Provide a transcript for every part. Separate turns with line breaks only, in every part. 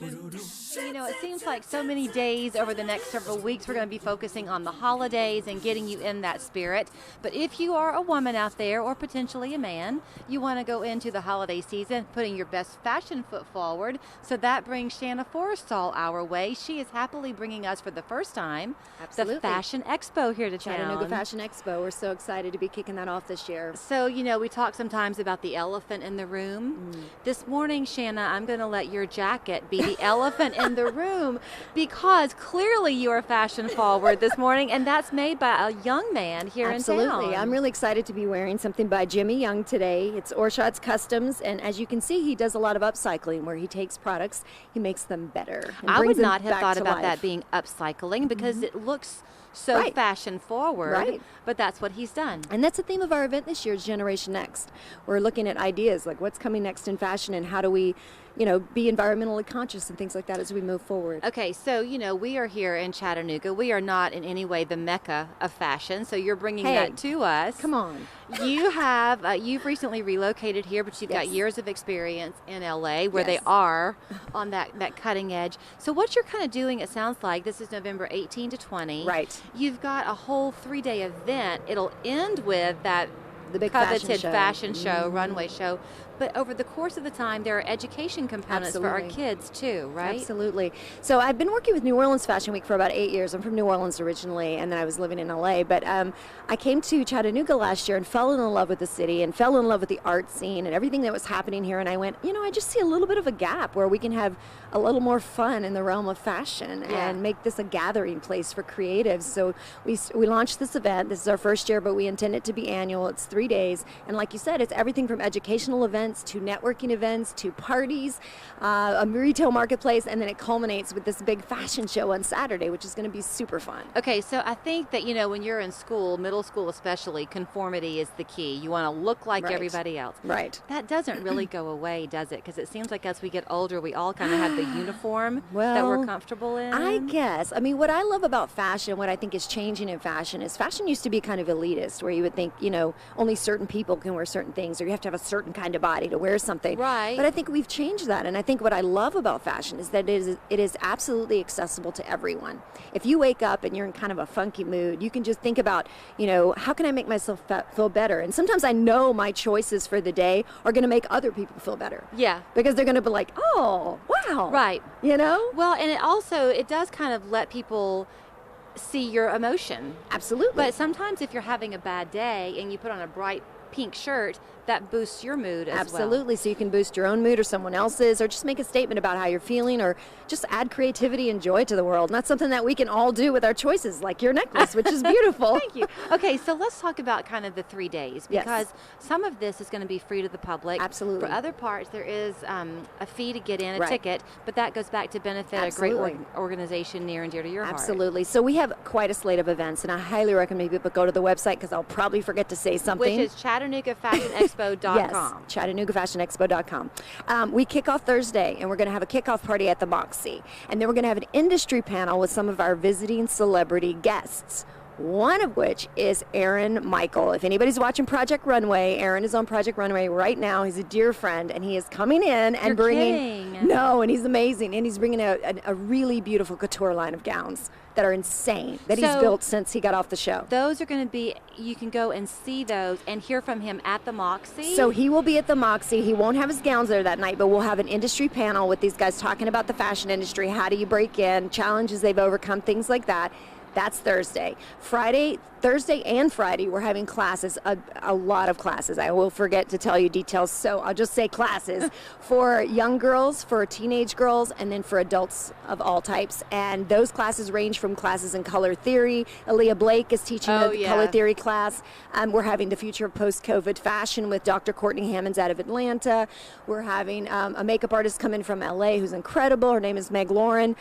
You know, it seems like so many days over the next several weeks we're going to be focusing on the holidays and getting you in that spirit. But if you are a woman out there, or potentially a man, you want to go into the holiday season putting your best fashion foot forward. So that brings Shanna Forrestall our way. She is happily bringing us for the first time the Fashion Expo here to
Chattanooga
town.
Fashion Expo. We're so excited to be kicking that off this year.
So, you know, we talk sometimes about the elephant in the room. This morning, Shanna, I'm going to let your jacket be the elephant in the room, because clearly you are fashion forward this morning, and that's made by a young man here in town.
Absolutely. I'm really excited to be wearing something by Jimmy Young today. It's Orshot's Customs, and as you can see, he does a lot of upcycling where he takes products, he makes them better.
I would not have thought about that being upcycling, because it looks so fashion forward, but that's what he's done.
And that's the theme of our event this year, is Generation Next. We're looking at ideas like what's coming next in fashion and how do we, you know, be environmentally conscious and things like that as we move forward.
Okay, so, you know, we are here in Chattanooga. We are not in any way the mecca of fashion, so you're bringing that to us.
Come on.
You have, you've recently relocated here, but you've got years of experience in LA where they are on that cutting edge. So what you're kind of doing, it sounds like, this is November 18 to 20.
Right.
You've got a whole 3-day event. It'll end with that
the big
coveted fashion show, runway show. But over the course of the time, there are education components for our kids too, right?
Absolutely. So I've been working with New Orleans Fashion Week for about 8 years. I'm from New Orleans originally, and then I was living in LA. But I came to Chattanooga last year and fell in love with the city and fell in love with the art scene and everything that was happening here. And I went, you know, I just see a little bit of a gap where we can have a little more fun in the realm of fashion and make this a gathering place for creatives. So we launched this event. This is our first year, but we intend it to be annual. It's 3 days. And like you said, it's everything from educational events to networking events to parties, a retail marketplace, and then it culminates with this big fashion show on Saturday, which is going to be super fun.
Okay, so I think that, you know, when you're in school, middle school especially, conformity is the key. You want to look like everybody else.
Right.
That doesn't really go away, does it? Because it seems like as we get older, we all kind of have the uniform that we're comfortable in.
I guess. I mean, what I love about fashion, what I think is changing in fashion, is fashion used to be kind of elitist, where you would think, you know, only certain people can wear certain things, or you have to have a certain kind of body to wear something.
Right.
But I think we've changed that, and I think what I love about fashion is that it is absolutely accessible to everyone. If you wake up and you're in kind of a funky mood, you can just think about, you know, how can I make myself feel better? And sometimes I know my choices for the day are going to make other people feel better.
Yeah.
Because they're going to be like, oh, wow.
Right.
You know?
Well, and it does kind of let people see your emotion.
Absolutely.
But sometimes if you're having a bad day and you put on a bright pink shirt, that boosts your mood as well.
Absolutely. So you can boost your own mood or someone else's, or just make a statement about how you're feeling, or just add creativity and joy to the world. And that's something that we can all do with our choices, like your necklace, which is beautiful.
Thank you. Okay, so let's talk about kind of the 3 days, because some of this is going to be free to the public.
Absolutely.
For other parts, there is a fee to get in, a ticket, but that goes back to benefit a great organization near and dear to your heart.
Absolutely. So we have quite a slate of events, and I highly recommend people go to the website, because I'll probably forget to say something.
Which is ChattanoogaFashionExpo.com.
Yes, ChattanoogaFashionExpo.com. We kick off Thursday, and we're going to have a kickoff party at the Moxie. And then we're going to have an industry panel with some of our visiting celebrity guests, one of which is Aaron Michael. If anybody's watching Project Runway, Aaron is on Project Runway right now. He's a dear friend, and he is coming in and and he's amazing. And he's bringing a really beautiful couture line of gowns that are insane, that he's built since he got off the show.
Those are going to be, you can go and see those and hear from him at the Moxie.
So he will be at the Moxie. He won't have his gowns there that night, but we'll have an industry panel with these guys talking about the fashion industry, how do you break in, challenges they've overcome, things like that. That's Thursday. Thursday and Friday, we're having classes, a lot of classes. I will forget to tell you details, so I'll just say classes for young girls, for teenage girls, and then for adults of all types. And those classes range from classes in color theory. Aaliyah Blake is teaching the color theory class. We're having the future of post-COVID fashion with Dr. Courtney Hammonds out of Atlanta. We're having a makeup artist come in from LA who's incredible. Her name is Meg Lauren.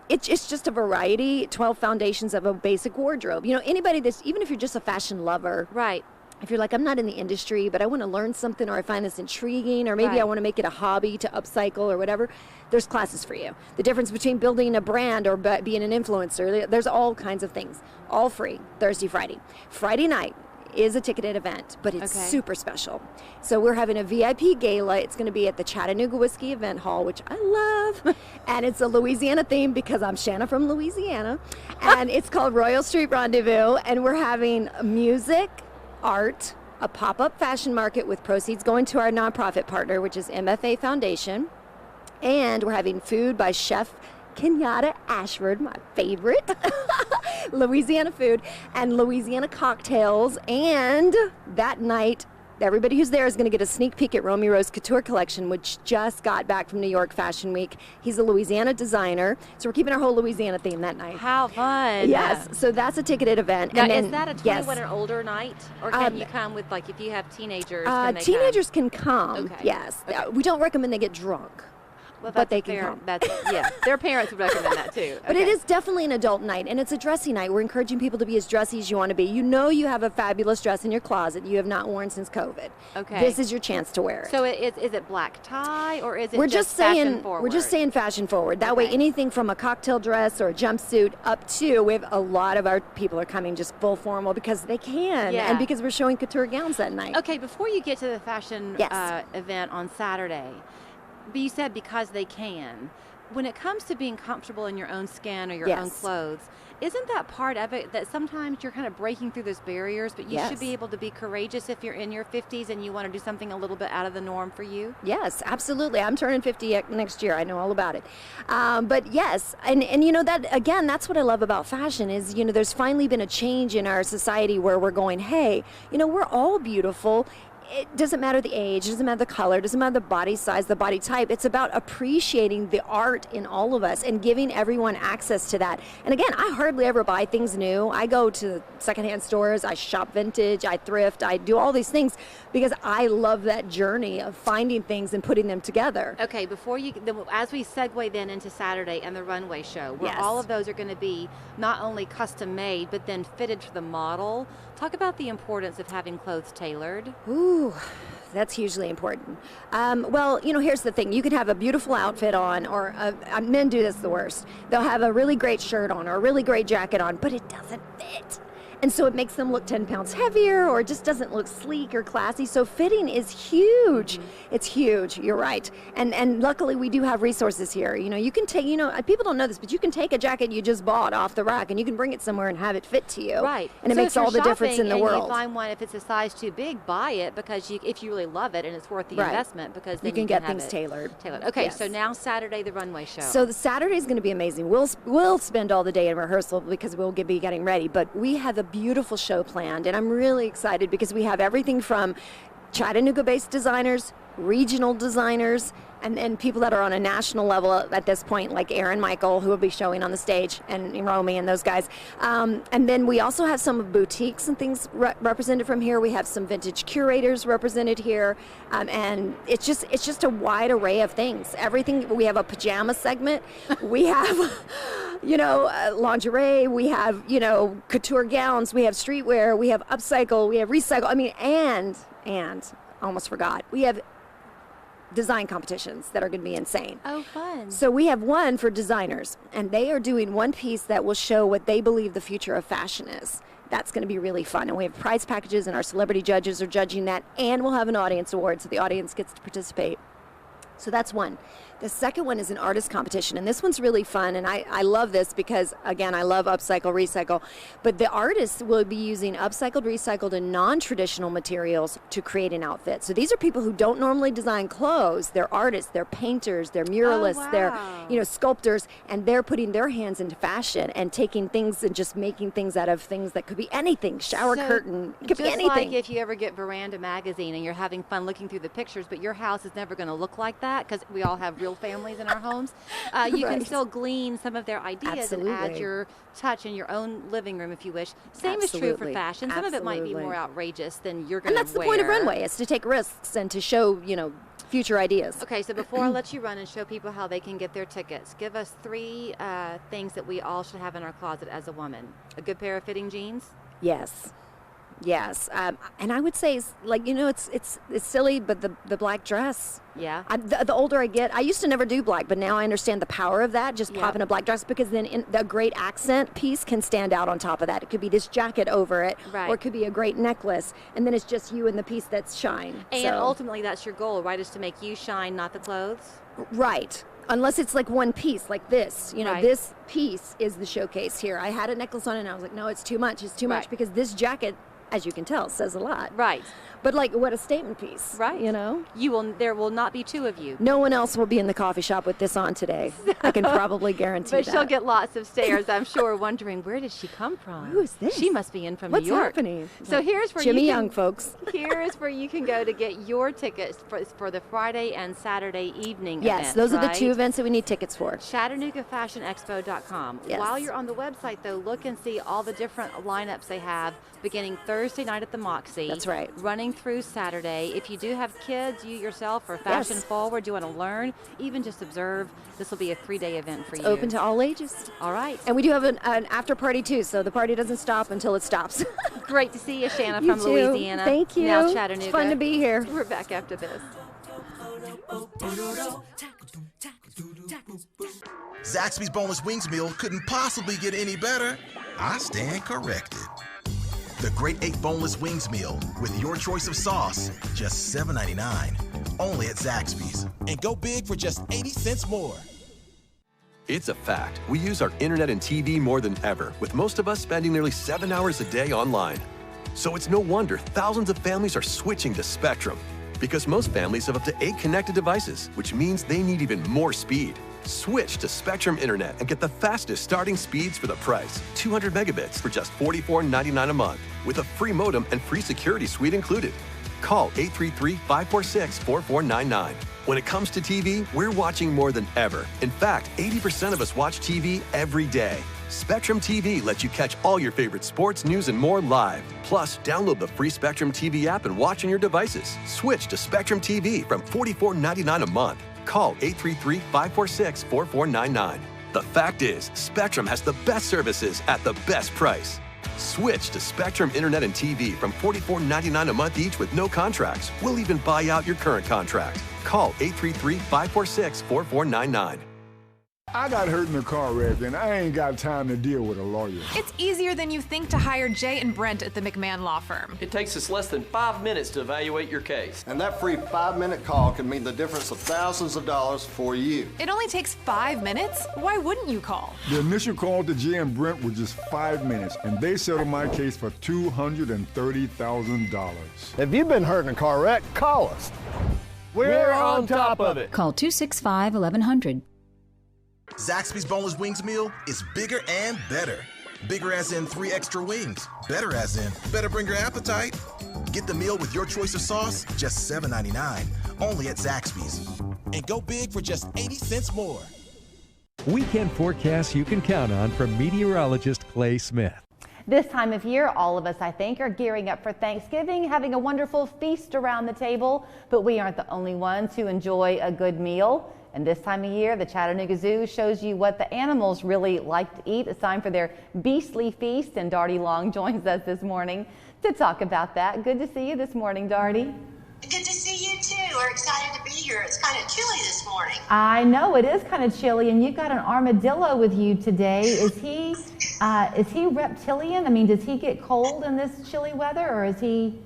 It's just a variety, 12 foundations of a basic wardrobe. You know, anybody that's, even if you're just a fashion lover,
right?
If you're like, I'm not in the industry, but I want to learn something, or I find this intriguing, or maybe I want to make it a hobby to upcycle or whatever, there's classes for you. The difference between building a brand or being an influencer, there's all kinds of things, all free, Thursday, Friday. Friday night is a ticketed event, but it's super special. So we're having a VIP gala. It's going to be at the Chattanooga Whiskey Event Hall, which I love. And it's a Louisiana theme because I'm Shanna from Louisiana. And it's called Royal Street Rendezvous. And we're having music, art, a pop-up fashion market with proceeds going to our nonprofit partner, which is MFA Foundation. And we're having food by Chef Kenyatta Ashford, my favorite. Louisiana food and Louisiana cocktails. And that night, everybody who's there is going to get a sneak peek at Romy Rose Couture collection, which just got back from New York Fashion Week. He's a Louisiana designer, so we're keeping our whole Louisiana theme that night.
How fun.
Yes, so that's a ticketed event.
Now,
and then,
is that a 21 or older night? Or can you come with, like, if you have teenagers, can they
teenagers can come,
Okay.
yes.
Okay.
We don't recommend they get drunk.
Well,
but they
fair,
can come.
That's, yeah, their parents would recommend that too.
But it is definitely an adult night, and it's a dressy night. We're encouraging people to be as dressy as you want to be. You know you have a fabulous dress in your closet you have not worn since COVID.
Okay.
This is your chance to wear it.
So is it black tie, or is it
we're
just
saying
fashion forward?
We're just saying fashion forward. That way,
Okay.
anything from a cocktail dress or a jumpsuit up to, we have a lot of our people are coming just full formal because they can,
Yeah.
and because we're showing couture gowns that night.
Okay, before you get to the fashion
Yes.
event on Saturday, but you said because they can. When it comes to being comfortable in your own skin or your own
Yes.
clothes, isn't that part of it that sometimes you're kind of breaking through those barriers, but you should
Yes.
be able to be courageous if you're in your 50s and you want to do something a little bit out of the norm for you?
Yes, absolutely. I'm turning 50 next year. I know all about it. But yes, and you know that again, that's what I love about fashion is, you know, there's finally been a change in our society where we're going, hey, you know, we're all beautiful. It doesn't matter the age, it doesn't matter the color, it doesn't matter the body size, the body type. It's about appreciating the art in all of us and giving everyone access to that. And again, I hardly ever buy things new. I go to secondhand stores, I shop vintage, I thrift, I do all these things because I love that journey of finding things and putting them together.
Okay, as we segue then into Saturday and the runway show, where
Yes.
all of those are going to be not only custom made, but then fitted to the model. Talk about the importance of having clothes tailored.
Ooh, that's hugely important. Well, you know, here's the thing. You could have a beautiful outfit on, or men do this the worst. They'll have a really great shirt on or a really great jacket on, but it doesn't fit. And so it makes them look 10 pounds heavier, or it just doesn't look sleek or classy. So fitting is huge. It's huge. You're right. And luckily we do have resources here. You know, you can take, you know, people don't know this, but you can take a jacket you just bought off the rack and you can bring it somewhere and have it fit to you.
Right.
And it
So
makes
if you're
all the difference in the
shopping and
world.
you find one, if it's a size too big, buy it because if you really love it and it's worth the
Right.
investment, because then
You can get
have
things
it
tailored.
Okay,
Yes.
so now Saturday, the runway show.
So the Saturday is going to be amazing. We'll spend all the day in rehearsal because we'll be getting ready. But we have a beautiful show planned, and I'm really excited because we have everything from Chattanooga-based designers, regional designers, and people that are on a national level at this point, like Aaron Michael, who will be showing on the stage, and Romy and those guys. And then we also have some boutiques and things represented from here. We have some vintage curators represented here, and it's just a wide array of things. Everything. We have a pajama segment. We have, you know, lingerie. We have, you know, couture gowns. We have streetwear. We have upcycle. We have recycle. I mean, and almost forgot. We have design competitions that are going to be insane.
Oh, fun.
So we have one for designers, and they are doing one piece that will show what they believe the future of fashion is. That's going to be really fun. And we have prize packages, and our celebrity judges are judging that, and we'll have an audience award, so the audience gets to participate. So that's one. The second one is an artist competition, and this one's really fun, and I love this because, again, I love upcycle, recycle, but the artists will be using upcycled, recycled, and non-traditional materials to create an outfit. So these are people who don't normally design clothes. They're artists, they're painters, they're muralists, they're, you know, sculptors, and they're putting their hands into fashion and taking things and just making things out of things that could be anything, shower curtain, it could be anything.
Just like if you ever get Veranda magazine and you're having fun looking through the pictures, but your house is never going to look like that because we all have real families in our homes, you can still glean some of their ideas and add your touch in your own living room if you wish. Same is true for fashion. Some of it might be more outrageous than you're going to wear.
And that's the point of Runway, is to take risks and to show, you know, future ideas.
Okay, so before I let you run and show people how they can get their tickets, give us 3 things that we all should have in our closet as a woman. A good pair of fitting jeans?
Yes. Yes, and I would say, like, you know, it's silly, but the black dress.
Yeah.
The older I get, I used to never do black, but now I understand the power of that. Just pop in a black dress, because then the great accent piece can stand out on top of that. It could be this jacket over it, or it could be a great necklace, and then it's just you and the piece that's shine.
And ultimately, that's your goal, right? Is to make you shine, not the clothes.
Right. Unless it's like one piece, like this. You know,
Right.
this piece is the showcase here. I had a necklace on and I was like, no, it's too much. It's too much
Right.
because this jacket, as you can tell, says a lot.
Right.
But like, what a statement piece.
Right.
You know?
There will not be two of you.
No one else will be in the coffee shop with this on today. I can probably guarantee
But
that.
she'll get lots of stares, I'm sure, wondering, where did she come from?
Who is this?
She must be in from
What's
New York.
happening?
So here's where
Jimmy
you can,
Young, folks.
Here's where you can go to get your tickets for the Friday and Saturday evening
Yes,
events,
those are the
right?
two events that we need tickets for.
ChattanoogaFashionExpo.com.
Yes.
While you're on the website, though, look and see all the different lineups they have beginning Thursday night at the Moxie.
That's right.
Running through Saturday. If you do have kids, you yourself are fashion
Yes.
forward, you want to learn, even just observe, this will be a 3-day event for you.
Open to all ages.
All right.
And we do have an after party too, so the party doesn't stop until it stops.
Great to see you, Shanna,
You
from
too.
Louisiana.
Thank you.
Now Chattanooga.
It's fun to be here.
We're back after this.
Zaxby's Boneless Wings Meal couldn't possibly get any better. I stand corrected. The Great 8 Boneless Wings Meal with your choice of sauce, just $7.99. Only at Zaxby's.
And go big for just 80 cents more.
It's a fact. We use our internet and TV more than ever, with most of us spending nearly 7 hours a day online. So it's no wonder thousands of families are switching to Spectrum. Because most families have up to 8 connected devices, which means they need even more speed. Switch to Spectrum Internet and get the fastest starting speeds for the price. 200 megabits for just $44.99 a month, with a free modem and free security suite included. Call 833-546-4499. When it comes to TV, we're watching more than ever. In fact, 80% of us watch TV every day. Spectrum TV lets you catch all your favorite sports, news, and more live. Plus, download the free Spectrum TV app and watch on your devices. Switch to Spectrum TV from $44.99 a month. Call 833-546-4499. The fact is, Spectrum has the best services at the best price. Switch to Spectrum Internet and TV from $44.99 a month each with no contracts. We'll even buy out your current contract. Call 833-546-4499.
I got hurt in a car wreck and I ain't got time to deal with a lawyer.
It's easier than you think to hire Jay and Brent at the McMahon Law Firm.
It takes us less than 5 minutes to evaluate your case.
And that free 5-minute call can mean the difference of thousands of dollars for you.
It only takes 5 minutes? Why wouldn't you call?
The initial call to Jay and Brent was just 5 minutes and they settled my case for $230,000.
If you've been hurt in a car wreck, call us. We're on top of it.
Call 265-1100.
Zaxby's Boneless Wings Meal is bigger and better. Bigger as in 3 extra wings. Better as in better bring your appetite. Get the meal with your choice of sauce, just $7.99. Only at Zaxby's.
And go big for just 80 cents more.
Weekend forecast you can count on from meteorologist Clay Smith.
This time of year, all of us, I think, are gearing up for Thanksgiving, having a wonderful feast around the table, but we aren't the only ones who enjoy a good meal. And this time of year, the Chattanooga Zoo shows you what the animals really like to eat. It's time for their beastly feast, and Darty Long joins us this morning to talk about that. Good to see you this morning, Darty.
Good to see you too. We're excited to be here. It's kind of chilly this morning.
I know it is kind of chilly, and you've got an armadillo with you today. Is he reptilian? I mean, does he get cold in this chilly weather, or is he?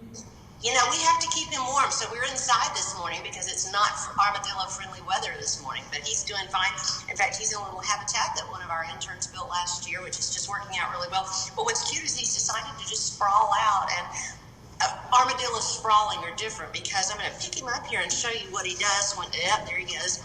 You know, we have to keep him warm, so we're inside this morning because it's not armadillo-friendly weather this morning, but he's doing fine. In fact, he's in a little habitat that one of our interns built last year, which is just working out really well. But what's cute is he's decided to just sprawl out, and armadillos sprawling are different because I'm going to pick him up here and show you what he does when, there he goes.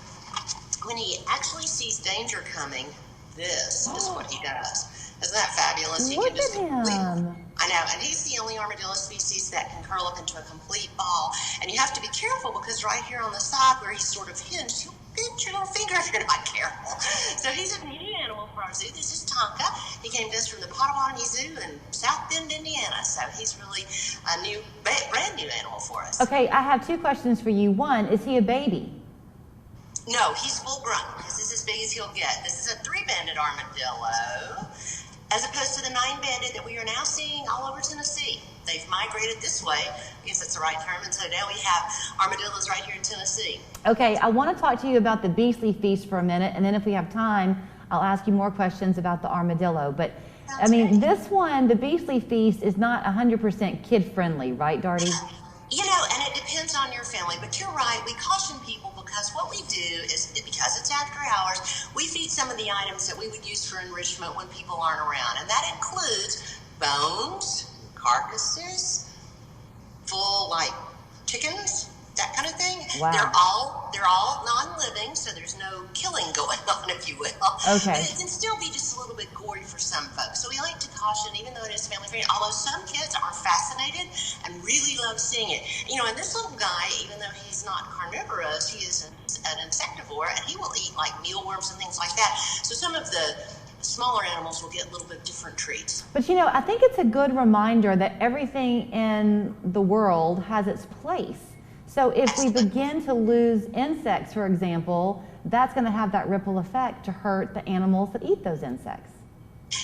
When he actually sees danger coming, this is what he does. Isn't that fabulous? He
Look
can just
at him.
I know, and he's the only armadillo species that can curl up into a complete ball. And you have to be careful because right here on the side where he's sort of hinged, he'll pinch your little finger if you're not careful. So he's a new animal for our zoo. This is Tonka. He came to us from the Potawatomi Zoo in South Bend, Indiana. So he's really a new, brand new animal for us.
Okay, I have 2 questions for you. One, is he a baby?
No, he's full grown. This is as big as he'll get. This is a 3-banded armadillo, as opposed to the 9-banded that we are now seeing all over Tennessee. They've migrated this way, I guess that's the right term, and so now we have armadillos right here in Tennessee.
Okay, I want to talk to you about the beastly feast for a minute, and then if we have time, I'll ask you more questions about the armadillo. But I mean, this one, the beastly feast, is not 100% kid-friendly, right, Darty?
You know, and it depends on your family, but you're right. We caution people because because what we do is, because it's after hours, we feed some of the items that we would use for enrichment when people aren't around. And that includes bones, carcasses, full like chickens, that kind of thing.
Wow.
They're all non-living, so there's no killing going on, if you will.
Okay.
But it can still be just a little bit gory for some folks. So we like to caution, even though it is family friendly, although some kids are fascinated and really love seeing it. You know, and this little guy, even though he's not carnivorous, he is an insectivore, and he will eat like mealworms and things like that. So some of the smaller animals will get a little bit different treats.
But you know, I think it's a good reminder that everything in the world has its place. So if we begin to lose insects, for example, that's going to have that ripple effect to hurt the animals that eat those insects.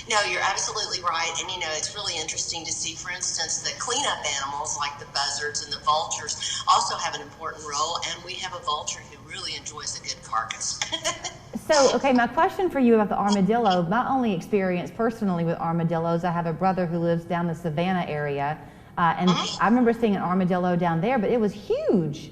No, you're absolutely right. And, you know, it's really interesting to see, for instance, the cleanup animals like the buzzards and the vultures also have an important role. And we have a vulture who really enjoys a good carcass.
So, okay, my question for you about the armadillo, my only experience personally with armadillos, I have a brother who lives down the Savannah area. And I remember seeing an armadillo down there, but it was huge.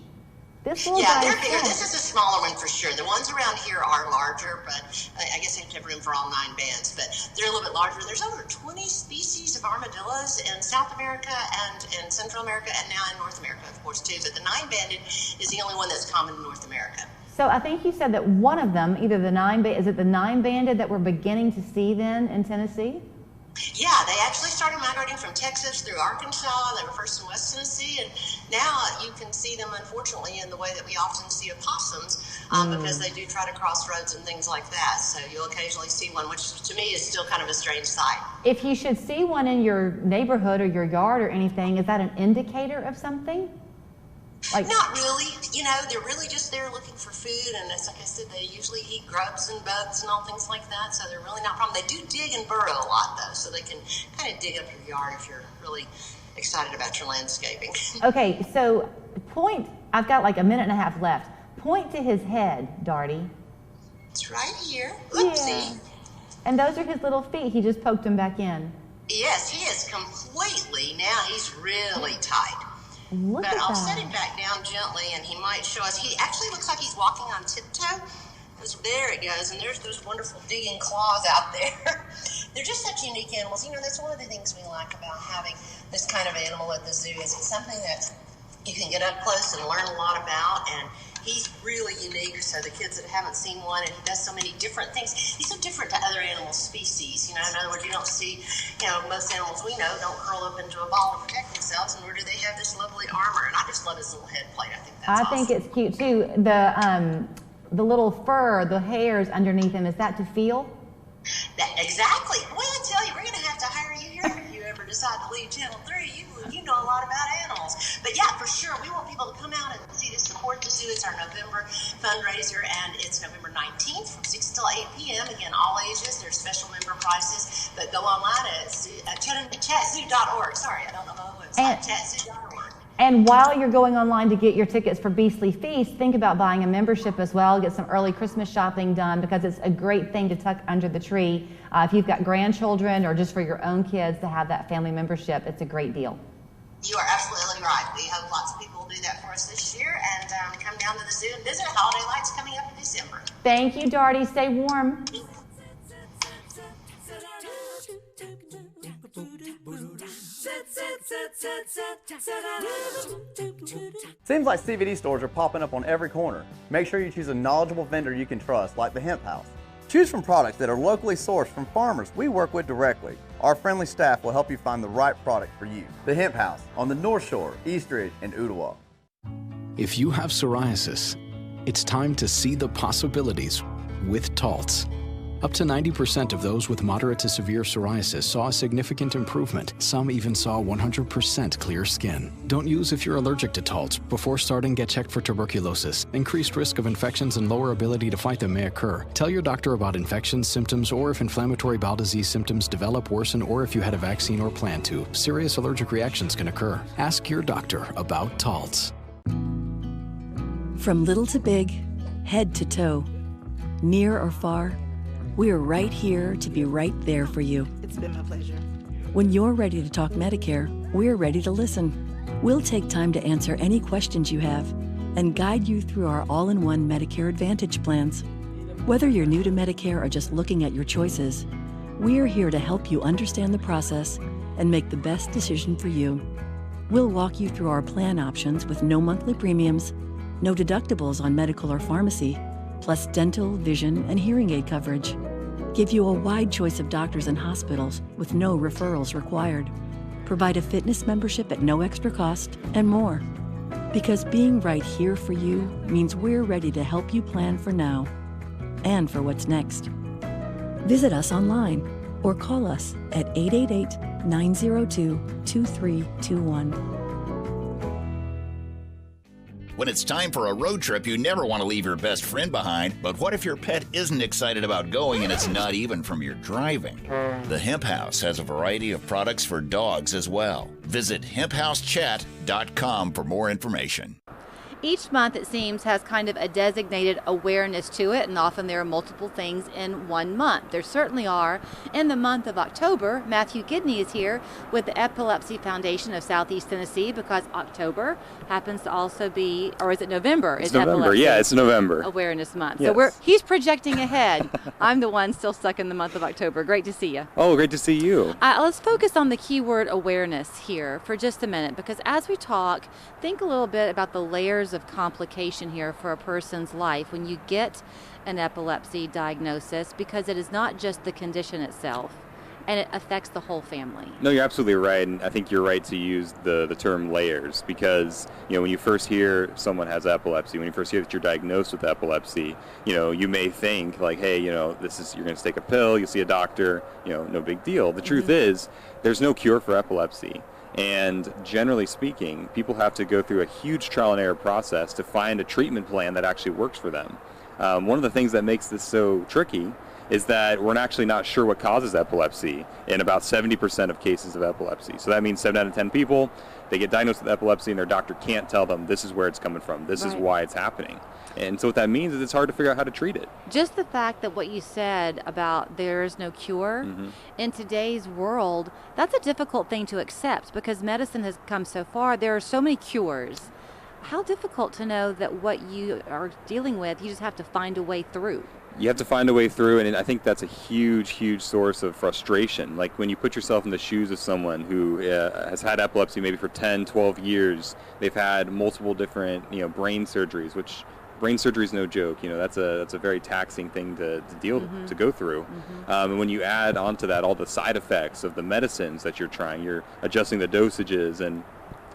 This little guy
they're bigger. This is a smaller one for sure. The ones around here are larger, but I guess they have to have room for all 9 bands. But they're a little bit larger. There's over 20 species of armadillos in South America and in Central America, and now in North America, of course, too. But the 9-banded is the only one that's common in North America.
So I think you said that one of them, either the 9-banded, is it the 9-banded that we're beginning to see then in Tennessee?
Yeah, they actually started migrating from Texas through Arkansas. They were first in West Tennessee, and now you can see them, unfortunately, in the way that we often see opossums, because they do try to cross roads and things like that. So you'll occasionally see one, which to me is still kind of a strange sight.
If you should see one in your neighborhood or your yard or anything, is that an indicator of something? Like,
not really. You know, they're really just there looking for food, and it's like I said, they usually eat grubs and bugs and all things like that, so they're really not a problem. They do dig and burrow a lot, though, so they can kind of dig up your yard if you're really excited about your landscaping.
Okay, so point, I've got like a minute and a half left. Point to his head, Darty.
It's right here. Oopsie.
Yeah. And those are his little feet. He just poked them back in.
Yes, he is completely, now he's really tight.
Look
but
at
I'll
that.
set him back down gently, and he might show us. He actually looks like he's walking on tiptoe. There it goes, and there's those wonderful digging claws out there. They're just such unique animals. You know, that's one of the things we like about having this kind of animal at the zoo is it's something that you can get up close and learn a lot about, and he's really unique, so the kids that haven't seen one, and he does so many different things. He's so different to other animal species. You know, in other words, you don't see, you know, most animals we know don't curl up into a ball to protect themselves, nor do they have this lovely armor. And I just love his little head plate. I think that's awesome.
I think it's cute too. The little fur, the hairs underneath him, is that to feel?
Exactly. Well, I tell you, we're going to have to hire you here if you ever decide to leave Channel 3. You know a lot about animals. But yeah, for sure, we want people to come out and see this, support the zoo. It's our November fundraiser, and it's November 19th from 6 till 8 p.m. Again, all ages. There's special member prices. But go online at chatzoo.org. Sorry, I don't know my website. Chatzoo.org.
And while you're going online to get your tickets for Beastly Feast, think about buying a membership as well. Get some early Christmas shopping done, because it's a great thing to tuck under the tree. If you've got grandchildren or just for your own kids to have that family membership, it's a great deal.
You are absolutely right. We hope lots of people will do that for us this year, and come down to the zoo and visit. Holiday Lights coming up in December.
Thank you, Darty. Stay warm.
Seems like CBD stores are popping up on every corner. Make sure you choose a knowledgeable vendor you can trust, like the Hemp House. Choose from products that are locally sourced from farmers we work with directly. Our friendly staff will help you find the right product for you. The Hemp House on the North Shore, Eastridge, and Ooltewah.
If you have psoriasis, it's time to see the possibilities with Taltz. Up to 90% of those with moderate to severe psoriasis saw a significant improvement. Some even saw 100% clear skin. Don't use if you're allergic to Taltz. Before starting, get checked for tuberculosis. Increased risk of infections and lower ability to fight them may occur. Tell your doctor about infections, symptoms, or if inflammatory bowel disease symptoms develop, worsen, or if you had a vaccine or plan to. Serious allergic reactions can occur. Ask your doctor about Taltz.
From little to big, head to toe, near or far, we are right here to be right there for you.
It's been my pleasure.
When you're ready to talk Medicare, we're ready to listen. We'll take time to answer any questions you have and guide you through our all-in-one Medicare Advantage plans. Whether you're new to Medicare or just looking at your choices, we're here to help you understand the process and make the best decision for you. We'll walk you through our plan options with no monthly premiums, no deductibles on medical or pharmacy, plus dental, vision, and hearing aid coverage. Give you a wide choice of doctors and hospitals with no referrals required. Provide a fitness membership at no extra cost, and more. Because being right here for you means we're ready to help you plan for now and for what's next. Visit us online or call us at 888-902-2321.
When it's time for a road trip, you never want to leave your best friend behind. But what if your pet isn't excited about going and it's not even from your driving? The Hemp House has a variety of products for dogs as well. Visit hemphousechat.com for more information.
Each month, it seems, has kind of a designated awareness to it, and often there are multiple things in one month. There certainly are. In the month of October, Matthew Gidney is here with the Epilepsy Foundation of Southeast Tennessee, because October happens to also be, or is it November?
It's November, yeah, it's November.
Awareness Month.
Yes.
So he's projecting ahead. I'm the one still stuck in the month of October. Great to see you.
Oh, great to see you.
Let's focus on the keyword awareness here for just a minute, because as we talk, think a little bit about the layers of complication here for a person's life when you get an epilepsy diagnosis, because it is not just the condition itself, and it affects the whole family.
No, you're absolutely right, and I think you're right to use the term layers, because when you first hear someone has epilepsy, when you first hear that you're diagnosed with epilepsy, you may think like, hey, this is, you're going to take a pill, you'll see a doctor, no big deal. The truth is, there's no cure for epilepsy. And generally speaking, people have to go through a huge trial and error process to find a treatment plan that actually works for them. One of the things that makes this so tricky is that we're actually not sure what causes epilepsy in about 70% of cases of epilepsy. So that means 7 out of 10 people, they get diagnosed with epilepsy and their doctor can't tell them this is where it's coming from, this is why it's happening. And so what that means is it's hard to figure out how to treat it.
Just the fact that what you said about there is no cure, in today's world, that's a difficult thing to accept, because medicine has come so far. There are so many cures. How difficult to know that what you are dealing with, you just have to find a way through.
You have to find a way through, and I think that's a huge source of frustration. Like when you put yourself in the shoes of someone who has had epilepsy maybe for 10, 12 years, they've had multiple different brain surgeries, which brain surgery is no joke. That's a very taxing thing to go through. And when you add onto that all the side effects of the medicines that you're trying, you're adjusting the dosages, and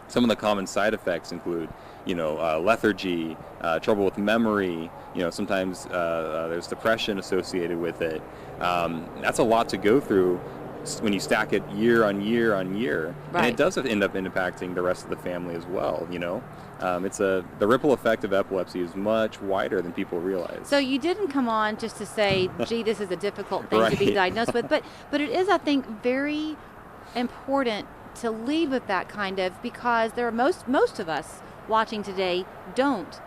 some of the common side effects include lethargy, trouble with memory, sometimes there's depression associated with it. That's a lot to go through when you stack it year on year on year.
Right.
And it does end up impacting the rest of the family as well, the ripple effect of epilepsy is much wider than people realize.
So you didn't come on just to say, gee, this is a difficult thing to be diagnosed with, but it is, I think, very important to lead with that kind of, because there are most of us watching today don't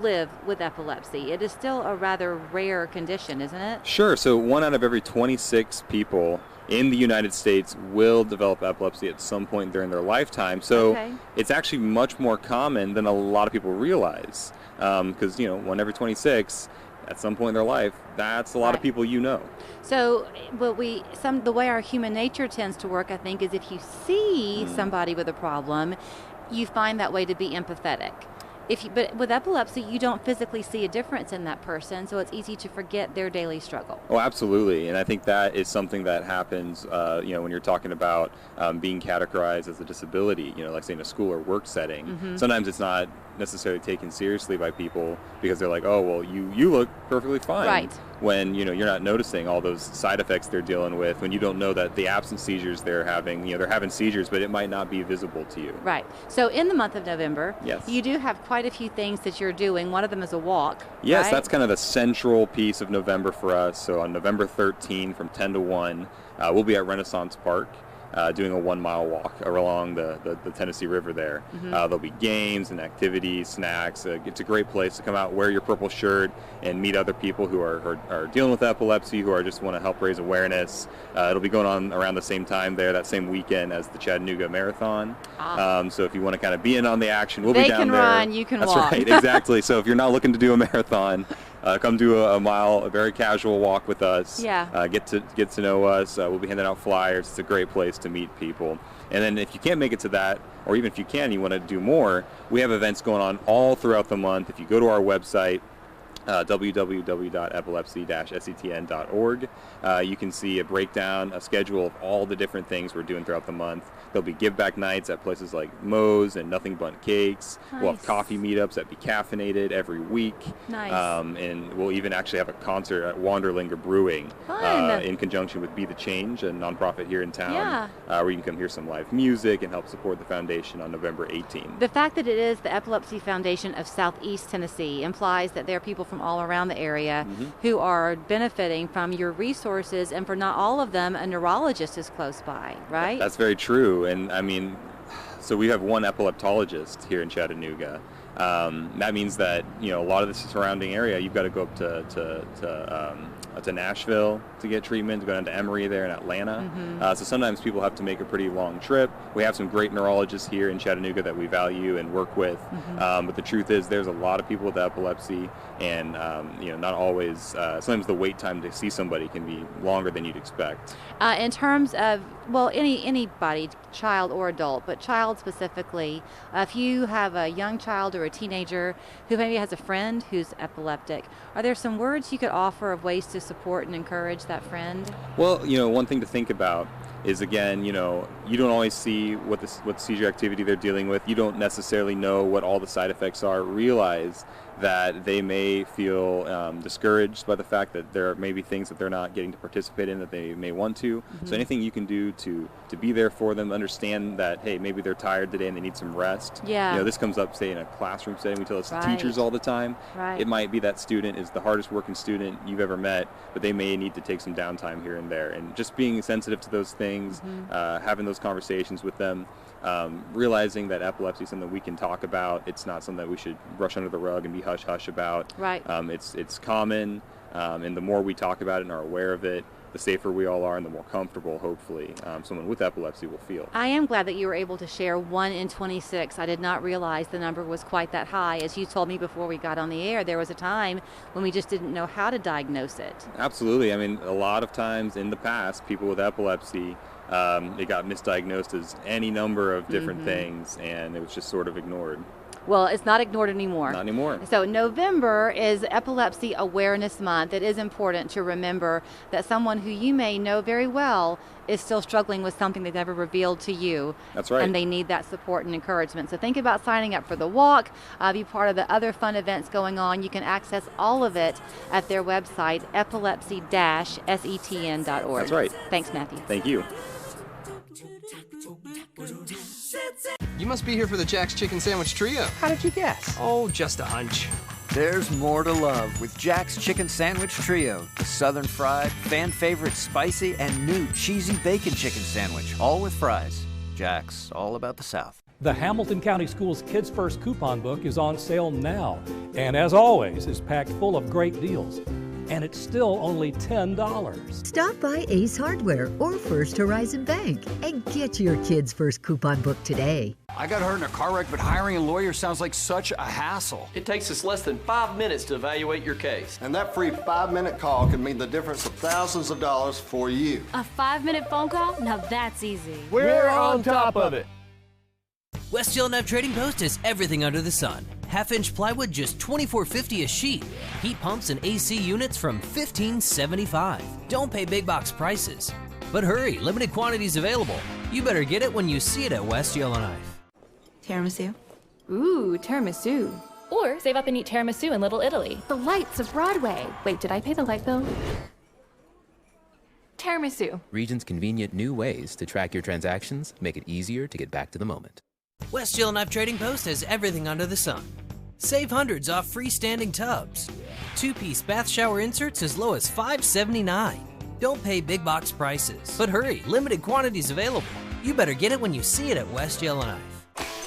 live with epilepsy. It is still a rather rare condition, isn't it?
Sure. So 1 out of every 26 people in the United States will develop epilepsy at some point during their lifetime. So it's actually much more common than a lot of people realize. Because 1 every 26, at some point in their life, that's a lot of people
So the way our human nature tends to work, I think, is if you see somebody with a problem, you find that way to be empathetic. But with epilepsy, you don't physically see a difference in that person, so it's easy to forget their daily struggle.
Oh, absolutely. And I think that is something that happens, when you're talking about being categorized as a disability, like say in a school or work setting. Sometimes it's not necessarily taken seriously by people because they're like, oh, well, you look perfectly fine.
Right.
When, you're not noticing all those side effects they're dealing with, when you don't know that the absence seizures they're having, they're having seizures, but it might not be visible to you.
Right. So in the month of November,
yes,
you do have quite a few things that you're doing. One of them is a walk.
Yes,
right?
That's kind of the central piece of November for us. So on November 13th from 10 to 1, we'll be at Renaissance Park. doing a 1 mile walk along the Tennessee River there. There'll be games and activities, snacks. It's a great place to come out, wear your purple shirt, and meet other people who are dealing with epilepsy, who just want to help raise awareness. It'll be going on around the same time there, that same weekend as the Chattanooga Marathon. So if you want to kind of be in on the action, we'll be down there.
They can run, you can walk.
That's right, exactly. So if you're not looking to do a marathon, come do a mile, a very casual walk with us.
Yeah.
Get to know us. We'll be handing out flyers. It's a great place to meet people. And then if you can't make it to that, or even if you can, you want to do more, we have events going on all throughout the month. If you go to our website, www.epilepsy-setn.org. You can see a breakdown, a schedule of all the different things we're doing throughout the month. There'll be give back nights at places like Moe's and Nothing But Cakes.
Nice.
We'll have coffee meetups at Be Caffeinated every week.
Nice.
And we'll even actually have a concert at Wanderlinger Brewing in conjunction with Be the Change, a nonprofit here in town, where you can come hear some live music and help support the foundation on November 18th.
The fact that it is the Epilepsy Foundation of Southeast Tennessee implies that there are people from all around the area who are benefiting from your resources, and for not all of them, a neurologist is close by, right?
That's very true. And I mean, so we have one epileptologist here in Chattanooga. That means that, a lot of the surrounding area, you've got to go up to Nashville to get treatment, to go down to Emory there in Atlanta. So sometimes people have to make a pretty long trip. We have some great neurologists here in Chattanooga that we value and work with. But the truth is there's a lot of people with epilepsy, and not always, sometimes the wait time to see somebody can be longer than you'd expect.
In terms of, anybody, child or adult, but child specifically, if you have a young child or a teenager who maybe has a friend who's epileptic, are there some words you could offer of ways to support and encourage that friend?
Well, one thing to think about is, again, you don't always see what seizure activity they're dealing with. You don't necessarily know what all the side effects are. Realize that they may feel discouraged by the fact that there may be things that they're not getting to participate in that they may want to. So anything you can do to be there for them, understand that, hey, maybe they're tired today and they need some rest.
Yeah.
This comes up, say, in a classroom setting. We tell this to teachers all the time.
Right.
It might be that student is the hardest working student you've ever met, but they may need to take some downtime here and there. And just being sensitive to those things, having those conversations with them, realizing that epilepsy is something we can talk about. It's not something that we should brush under the rug and be hush-hush about.
Right.
It's common, and the more we talk about it and are aware of it, the safer we all are and the more comfortable, hopefully, someone with epilepsy will feel.
I am glad that you were able to share 1 in 26. I did not realize the number was quite that high. As you told me before we got on the air, there was a time when we just didn't know how to diagnose it.
Absolutely. I mean, a lot of times in the past, people with epilepsy, it got misdiagnosed as any number of different things, and it was just sort of ignored.
Well, it's not ignored anymore.
Not anymore.
So November is Epilepsy Awareness Month. It is important to remember that someone who you may know very well is still struggling with something they've never revealed to you.
That's right.
And they need that support and encouragement. So think about signing up for the walk, be part of the other fun events going on. You can access all of it at their website, epilepsy-setn.org.
That's right.
Thanks, Matthew.
Thank you.
You must be here for the Jack's Chicken Sandwich Trio.
How did you guess?
Oh, just a hunch.
There's more to love with Jack's Chicken Sandwich Trio. The Southern Fried, fan favorite spicy, and new cheesy bacon chicken sandwich, all with fries. Jack's, all about the South.
The Hamilton County Schools Kids First coupon book is on sale now, and as always, is packed full of great deals. And it's still only $10.
Stop by Ace Hardware or First Horizon Bank and get your Kids First coupon book today.
I got hurt in a car wreck, but hiring a lawyer sounds like such a hassle.
It takes us less than 5 minutes to evaluate your case.
And that free 5-minute call can mean the difference of thousands of dollars for you.
A 5-minute phone call? Now that's easy.
We're on top of it.
West Yellowknife Trading Post has everything under the sun. Half-inch plywood just $24.50 a sheet. Heat pumps and AC units from $15.75. Don't pay big box prices. But hurry, limited quantities available. You better get it when you see it at West Yellowknife.
Tiramisu. Ooh, tiramisu.
Or save up and eat tiramisu in Little Italy.
The lights of Broadway. Wait, did I pay the light bill? Tiramisu.
Region's convenient new ways to track your transactions make it easier to get back to the moment.
West Yellowknife Trading Post has everything under the sun. Save hundreds off freestanding tubs. 2-piece bath shower inserts as low as $5.79. Don't pay big box prices. But hurry, limited quantities available. You better get it when you see it at West Yellowknife.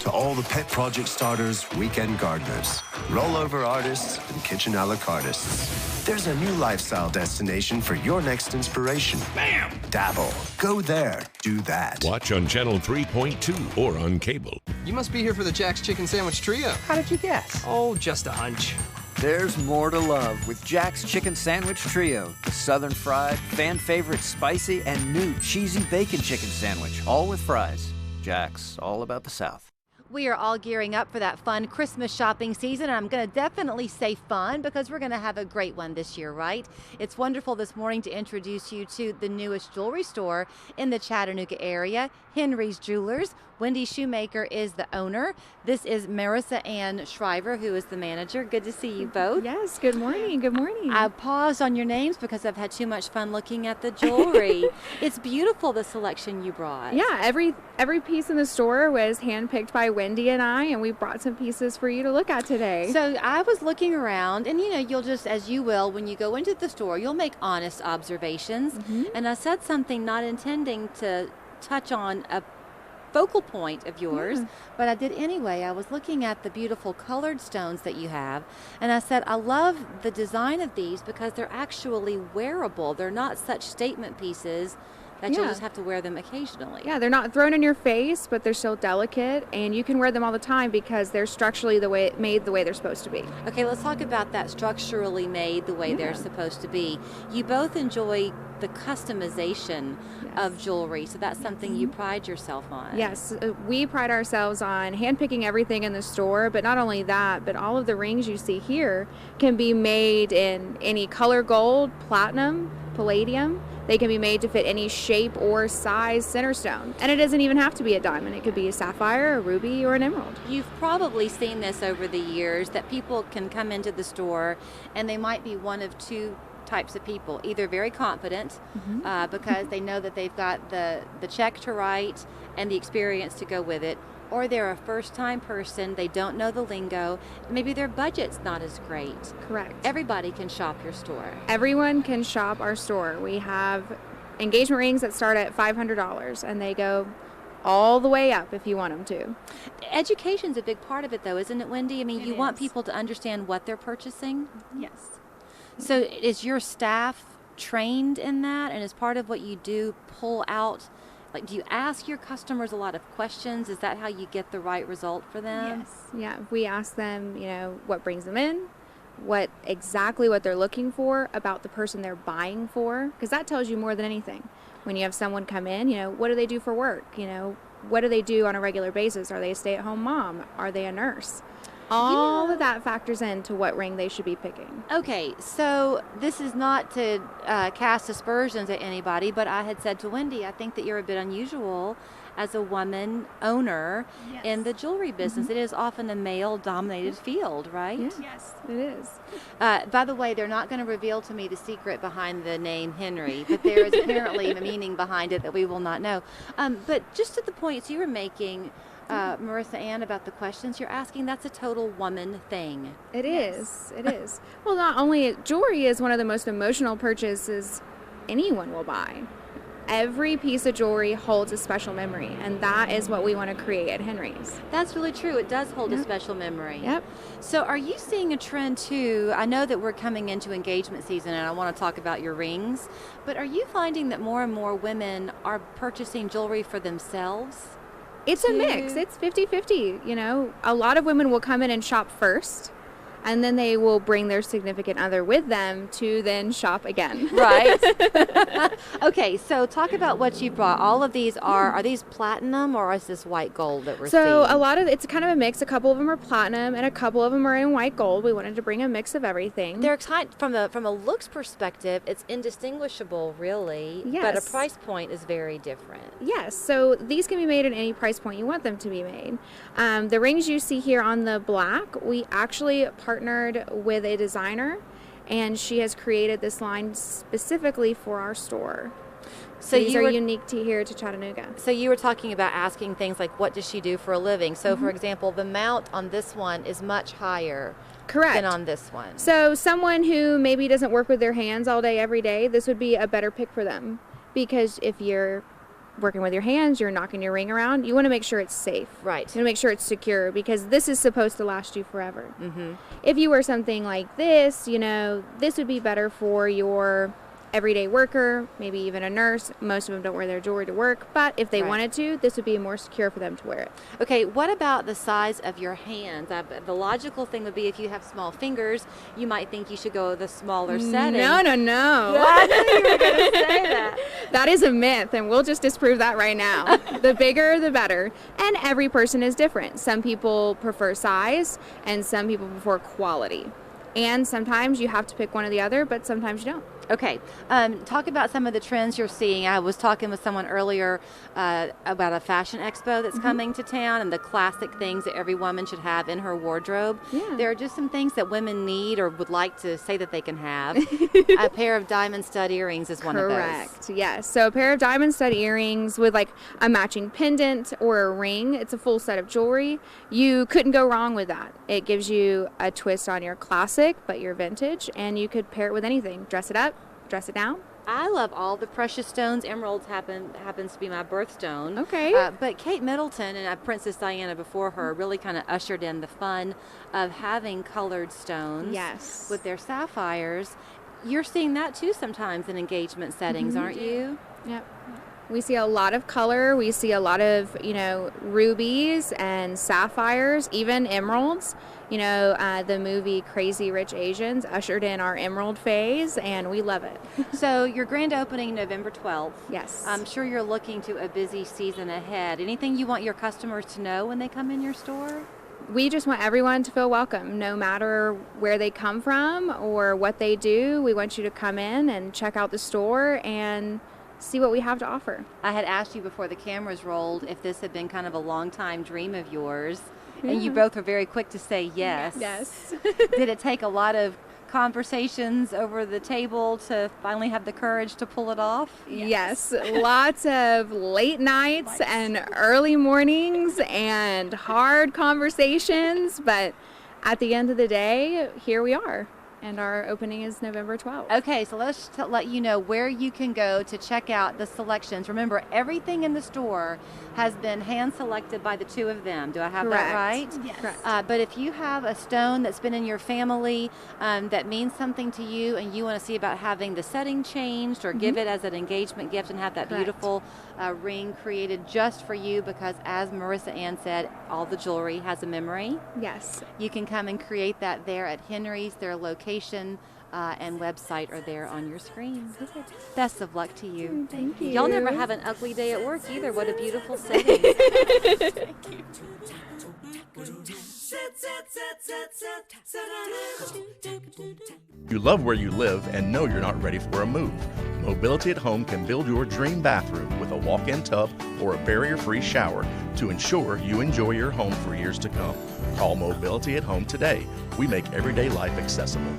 To all the pet project starters, weekend gardeners, rollover artists, and kitchen a la cartists, there's a new lifestyle destination for your next inspiration. Bam! Dabble. Go there. Do that.
Watch on Channel 3.2 or on cable.
You must be here for the Jack's Chicken Sandwich Trio.
How did you guess?
Oh, just a hunch.
There's more to love with Jack's Chicken Sandwich Trio. The Southern Fried, fan favorite spicy, and new cheesy bacon chicken sandwich, all with fries. Jack's, all about the South.
We are all gearing up for that fun Christmas shopping season, and I'm going to definitely say fun because we're going to have a great one this year, right? It's wonderful this morning to introduce you to the newest jewelry store in the Chattanooga area, Henry's Jewelers. Wendy Shoemaker is the owner. This is Marissa Ann Shriver, who is the manager. Good to see you both.
Yes, good morning. Good morning.
I paused on your names because I've had too much fun looking at the jewelry. It's beautiful, the selection you brought.
Yeah, every piece in the store was handpicked by Wendy and I, and we brought some pieces for you to look at today.
So I was looking around, and you'll just, as you will, when you go into the store, you'll make honest observations. And I said something not intending to touch on a focal point of yours, but I did anyway. I was looking at the beautiful colored stones that you have, and I said, I love the design of these because they're actually wearable. They're not such statement pieces that you'll just have to wear them occasionally.
Yeah, they're not thrown in your face, but they're still delicate, and you can wear them all the time because they're structurally made the way they're supposed to be.
Okay, let's talk about that structurally made the way they're supposed to be. You both enjoy the customization of jewelry, so that's something you pride yourself on.
Yes, we pride ourselves on handpicking everything in the store, but not only that, but all of the rings you see here can be made in any color gold, platinum, palladium. They can be made to fit any shape or size center stone. And it doesn't even have to be a diamond. It could be a sapphire, a ruby, or an emerald.
You've probably seen this over the years, that people can come into the store and they might be one of two types of people, either very confident because they know that they've got the check to write and the experience to go with it, or they're a first-time person, they don't know the lingo, maybe their budget's not as great.
Correct.
Everybody can shop your store.
Everyone can shop our store. We have engagement rings that start at $500, and they go all the way up if you want them to.
Education's a big part of it, though, isn't it, Wendy? I mean, you want people to understand what they're purchasing?
Yes.
So is your staff trained in that, and as part of what you do, pull out, like, do you ask your customers a lot of questions? Is that how you get the right result for them?
Yes. Yeah, we ask them, what brings them in, what they're looking for about the person they're buying for, because that tells you more than anything. When you have someone come in, what do they do for work? What do they do on a regular basis? Are they a stay-at-home mom? Are they a nurse? All of that factors into what ring they should be picking.
Okay, so this is not to cast aspersions at anybody, but I had said to Wendy, I think that you're a bit unusual as a woman owner in the jewelry business. It is often a male-dominated field, right?
Yes, it is.
By the way, they're not going to reveal to me the secret behind the name Henry, but there is apparently a meaning behind it that we will not know. But just to the points you were making, Marissa Ann, about the questions you're asking, that's a total woman thing.
It is. Well, not only jewelry is one of the most emotional purchases anyone will buy. Every piece of jewelry holds a special memory, and that is what we want to create at Henry's.
That's really true. It does hold a special memory.
Yep.
So are you seeing a trend too? I know that we're coming into engagement season, and I want to talk about your rings, but are you finding that more and more women are purchasing jewelry for themselves?
It's a mix. It's 50-50. A lot of women will come in and shop first, and then they will bring their significant other with them to then shop again.
Right. Okay, so talk about what you brought. All of these are these platinum, or is this white gold that we're seeing?
So a lot of it's kind of a mix. A couple of them are platinum and a couple of them are in white gold. We wanted to bring a mix of everything.
They're from a looks perspective, it's indistinguishable, really.
Yes.
But a price point is very different.
Yes, so these can be made at any price point you want them to be made. The rings you see here on the black, we actually partnered with a designer, and she has created this line specifically for our store. So these are unique to here to Chattanooga.
So you were talking about asking things like, what does she do for a living? So for example, the mount on this one is much higher
Correct.
than on this one.
So someone who maybe doesn't work with their hands all day, every day, this would be a better pick for them. Because if you're working with your hands, you're knocking your ring around, you want to make sure it's safe.
Right.
You want to make sure it's secure, because this is supposed to last you forever.
Mm-hmm.
If you wear something like this, this would be better for your everyday worker, maybe even a nurse. Most of them don't wear their jewelry to work, but if they
Right.
wanted to, this would be more secure for them to wear it.
Okay, what about the size of your hands? The logical thing would be if you have small fingers, you might think you should go with a smaller setting.
No.
Yeah, I knew you were going to say that.
That is a myth, and we'll just disprove that right now. The bigger, the better. And every person is different. Some people prefer size, and some people prefer quality. And sometimes you have to pick one or the other, but sometimes you don't.
Okay, talk about some of the trends you're seeing. I was talking with someone earlier about a fashion expo that's coming to town and the classic things that every woman should have in her wardrobe.
Yeah.
There are just some things that women need or would like to say that they can have. A pair of diamond stud earrings is one of those.
Correct, yes. So a pair of diamond stud earrings with like a matching pendant or a ring. It's a full set of jewelry. You couldn't go wrong with that. It gives you a twist on your classic, but your vintage, and you could pair it with anything. Dress it up, dress it down.
I love all the precious stones. Emeralds happens to be my birthstone.
Okay.
But Kate Middleton and Princess Diana before her really kind of ushered in the fun of having colored stones.
Yes.
With their sapphires. You're seeing that too sometimes in engagement settings, aren't you?
Yep. We see a lot of color. We see a lot of, rubies and sapphires, even emeralds. The movie Crazy Rich Asians ushered in our emerald phase, and we love it.
So your grand opening November 12th.
Yes.
I'm sure you're looking to a busy season ahead. Anything you want your customers to know when they come in your store?
We just want everyone to feel welcome, no matter where they come from or what they do. We want you to come in and check out the store and see what we have to offer.
I had asked you before the cameras rolled if this had been kind of a long time dream of yours, and you both were very quick to say yes.
Yes.
Did it take a lot of conversations over the table to finally have the courage to pull it off?
Yes. Lots of late nights and early mornings and hard conversations, but at the end of the day, here we are. And our opening is November 12th.
Okay, so let's let you know where you can go to check out the selections. Remember, everything in the store has been hand-selected by the two of them. Do I have that right?
Yes.
But if you have a stone that's been in your family that means something to you and you want to see about having the setting changed or give it as an engagement gift and have that beautiful ring created just for you, because as Marissa Ann said, all the jewelry has a memory.
Yes.
You can come and create that there at Henry's. Their location and website are there on your screen. Best of luck to you.
Thank you.
Y'all never have an ugly day at work either. What a beautiful setting.
You love where you live and know you're not ready for a move. Mobility at Home can build your dream bathroom with a walk-in tub or a barrier-free shower to ensure you enjoy your home for years to come. Call Mobility at Home today. We make everyday life accessible.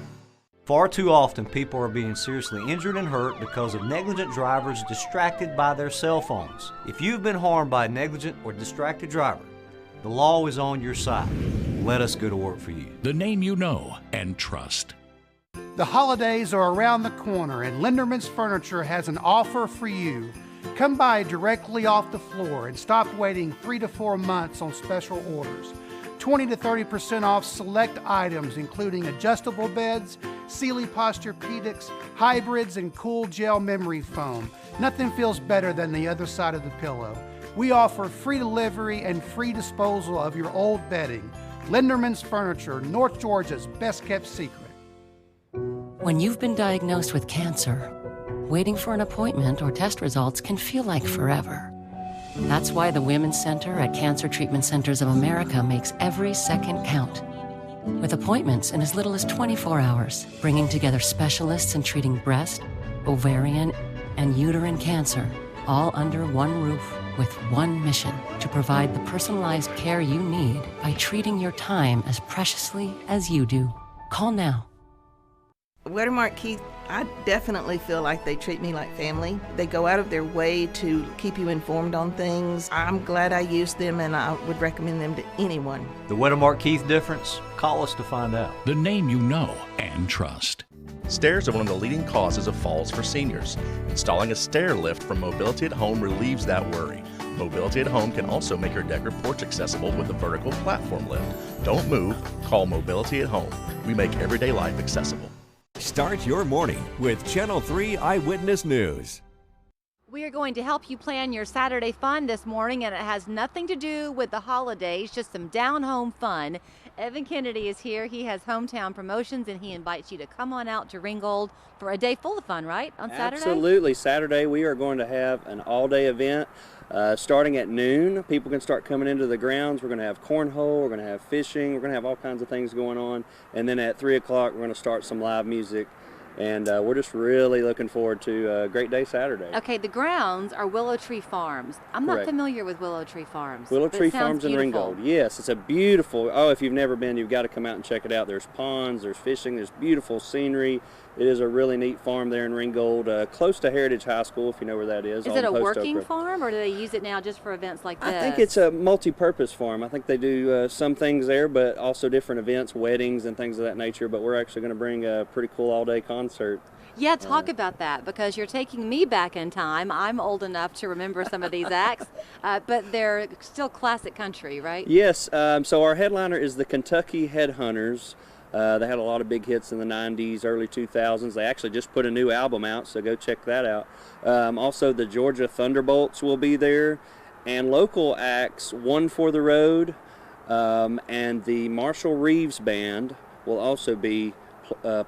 Far too often, people are being seriously injured and hurt because of negligent drivers distracted by their cell phones. If you've been harmed by a negligent or distracted driver, the law is on your side. Let us go to work for you.
The name you know and trust.
The holidays are around the corner, and Linderman's Furniture has an offer for you. Come by directly off the floor and stop waiting 3 to 4 months on special orders. 20 to 30% off select items, including adjustable beds, Sealy Posturepedics, hybrids, and cool gel memory foam. Nothing feels better than the other side of the pillow. We offer free delivery and free disposal of your old bedding. Linderman's Furniture, North Georgia's best kept secret.
When you've been diagnosed with cancer, waiting for an appointment or test results can feel like forever. That's why the Women's Center at Cancer Treatment Centers of America makes every second count. With appointments in as little as 24 hours, bringing together specialists in treating breast, ovarian, and uterine cancer, all under one roof with one mission: to provide the personalized care you need by treating your time as preciously as you do. Call now.
Wettermark Keith, I definitely feel like they treat me like family. They go out of their way to keep you informed on things. I'm glad I used them, and I would recommend them to anyone.
The Wettermark Keith difference? Call us to find out.
The name you know and trust.
Stairs are one of the leading causes of falls for seniors. Installing a stair lift from Mobility at Home relieves that worry. Mobility at Home can also make your deck or porch accessible with a vertical platform lift. Don't move, call Mobility at Home. We make everyday life accessible.
Start your morning with Channel 3 Eyewitness News.
We are going to help you plan your Saturday fun this morning, and it has nothing to do with the holidays, just some down-home fun. Evan Kennedy is here. He has hometown promotions, and he invites you to come on out to Ringgold for a day full of fun, right, on Saturday?
Absolutely. Saturday we are going to have an all-day event starting at noon. People can start coming into the grounds. We're going to have cornhole. We're going to have fishing. We're going to have all kinds of things going on. And then at 3 o'clock, we're going to start some live music. And we're just really looking forward to a great day Saturday.
Okay, the grounds are Willow Tree Farms. I'm not
Correct.
familiar with Willow Tree Farms.
Willow
but
Tree
it sounds
Farms in
beautiful.
Ringgold. Yes, it's a beautiful, if you've never been, you've got to come out and check it out. There's ponds, there's fishing, there's beautiful scenery. It is a really neat farm there in Ringgold, close to Heritage High School, if you know where that is.
Is it a working farm, or do they use it now just for events like this?
I think it's a multi-purpose farm. I think they do some things there, but also different events, weddings and things of that nature. But we're actually going to bring a pretty cool all-day concert.
Yeah, talk about that, because you're taking me back in time. I'm old enough to remember some of these acts, but they're still classic country, right?
Yes, so our headliner is the Kentucky Headhunters. They had a lot of big hits in the 90s, early 2000s. They actually just put a new album out, so go check that out. Also, the Georgia Thunderbolts will be there, and local acts, One for the Road, and the Marshall Reeves Band will also be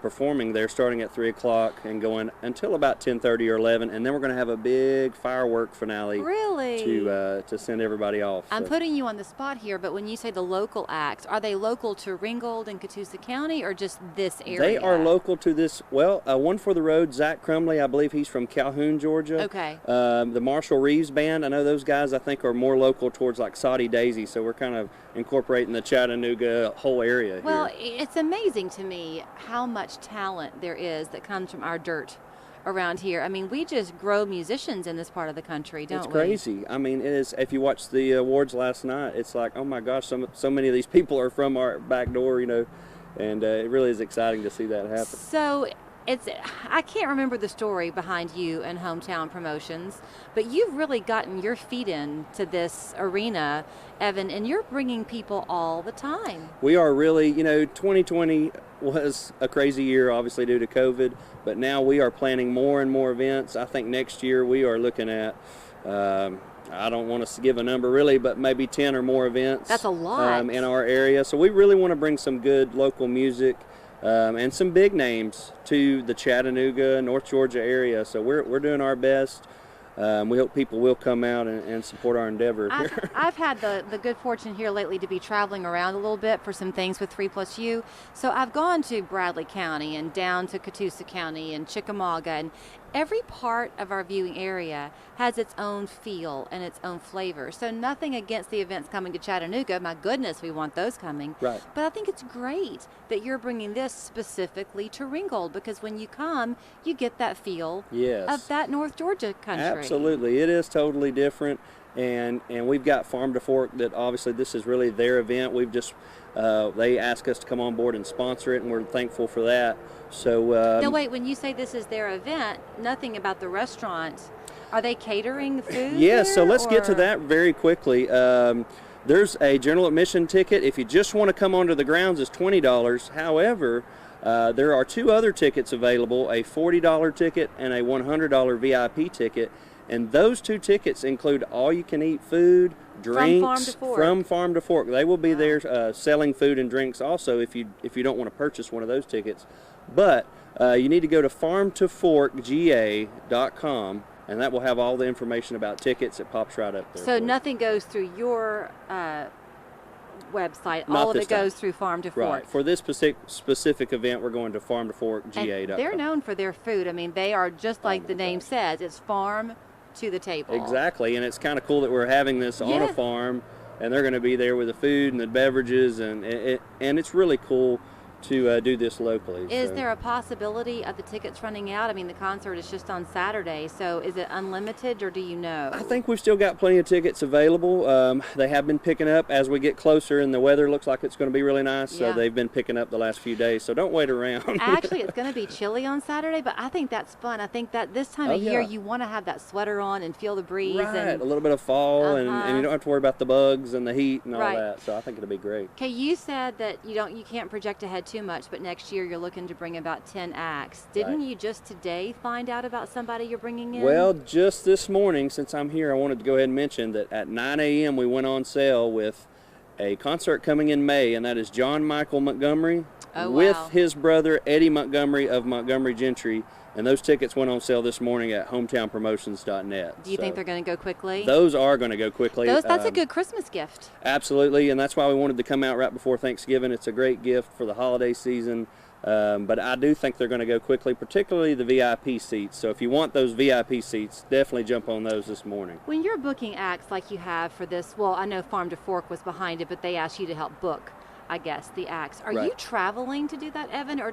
performing there, starting at 3 o'clock and going until about 10:30 or 11, and then we're going to have a big firework finale.
Really?
To send everybody off.
I'm putting you on the spot here, but when you say the local acts, are they local to Ringgold and Catoosa County, or just this area?
They are local to this. Well, One for the Road, Zach Crumley, I believe he's from Calhoun, Georgia.
Okay.
The Marshall Reeves Band, I know those guys, I think, are more local towards like Soddy Daisy, so we're kind of incorporating the Chattanooga whole area
Well,
here.
it's amazing to me how much talent there is that comes from our dirt around here. I mean, we just grow musicians in this part of the country, don't we?
It's crazy. I mean, it is. If you watched the awards last night, it's like, oh my gosh, so many of these people are from our back door, you know, and it really is exciting to see that happen.
So I can't remember the story behind you and Hometown Promotions, but you've really gotten your feet into this arena, Evan, and you're bringing people all the time.
We are really, 2020 was a crazy year, obviously due to COVID, but now we are planning more and more events. I think next year we are looking at, I don't want to give a number really, but maybe 10 or more events.
That's a lot.
In our area. So we really want to bring some good local music and some big names to the Chattanooga, North Georgia area. So we're doing our best. We hope people will come out and support our endeavor here.
I've had the good fortune here lately to be traveling around a little bit for some things with 3+U. So I've gone to Bradley County and down to Catoosa County and Chickamauga, and every part of our viewing area has its own feel and its own flavor. So nothing against the events coming to Chattanooga. My goodness, we want those coming.
Right.
But I think it's great that you're bringing this specifically to Ringgold, because when you come, you get that feel of that North Georgia country.
Absolutely. It is totally different. And we've got Farm to Fork that obviously this is really their event. We've just, they asked us to come on board and sponsor it, and we're thankful for that. So
now wait, when you say this is their event, nothing about the restaurant. Are they catering food?
Yes, so
there,
let's get to that very quickly. There's a general admission ticket. If you just want to come onto the grounds, it's $20. However, there are two other tickets available, a $40 ticket and a $100 VIP ticket. And those two tickets include all-you-can-eat food, drinks from Farm to Fork. They will be there selling food and drinks also if you don't want to purchase one of those tickets. But you need to go to farmtoforkga.com, and that will have all the information about tickets. It pops right up there.
So nothing goes through your website. All of it goes through Farm to Fork.
Right. For this specific event, we're going to farmtoforkga.com.
And they're known for their food. I mean, they are just like the name says. It's farm to the table.
Exactly, and it's kind of cool that we're having this on a farm, and they're going to be there with the food and the beverages, and it's really cool to do this locally.
Is there a possibility of the tickets running out? I mean, the concert is just on Saturday, so is it unlimited, or do you know?
I think we've still got plenty of tickets available. They have been picking up as we get closer, and the weather looks like it's going to be really nice, so they've been picking up the last few days, so don't wait around.
Actually, it's going to be chilly on Saturday, but I think that's fun. I think that this time of year, you want to have that sweater on and feel the breeze.
Right,
and
a little bit of fall, and you don't have to worry about the bugs and the heat and all that, so I think it'll be great.
Okay, you said that you can't project ahead too much, but next year you're looking to bring about 10 acts. Didn't you just today find out about somebody you're bringing in?
Well, just this morning, since I'm here, I wanted to go ahead and mention that at 9 a.m. we went on sale with a concert coming in May, and that is John Michael Montgomery with his brother Eddie Montgomery of Montgomery Gentry. And those tickets went on sale this morning at hometownpromotions.net.
Do you think they're going to go quickly?
Those are going to go quickly.
That's a good Christmas gift.
Absolutely, and that's why we wanted to come out right before Thanksgiving. It's a great gift for the holiday season. But I do think they're going to go quickly, particularly the VIP seats. So if you want those VIP seats, definitely jump on those this morning.
When you're booking acts like you have for this, well, I know Farm to Fork was behind it, but they asked you to help book, I guess, the acts. Are you traveling to do that, Evan, or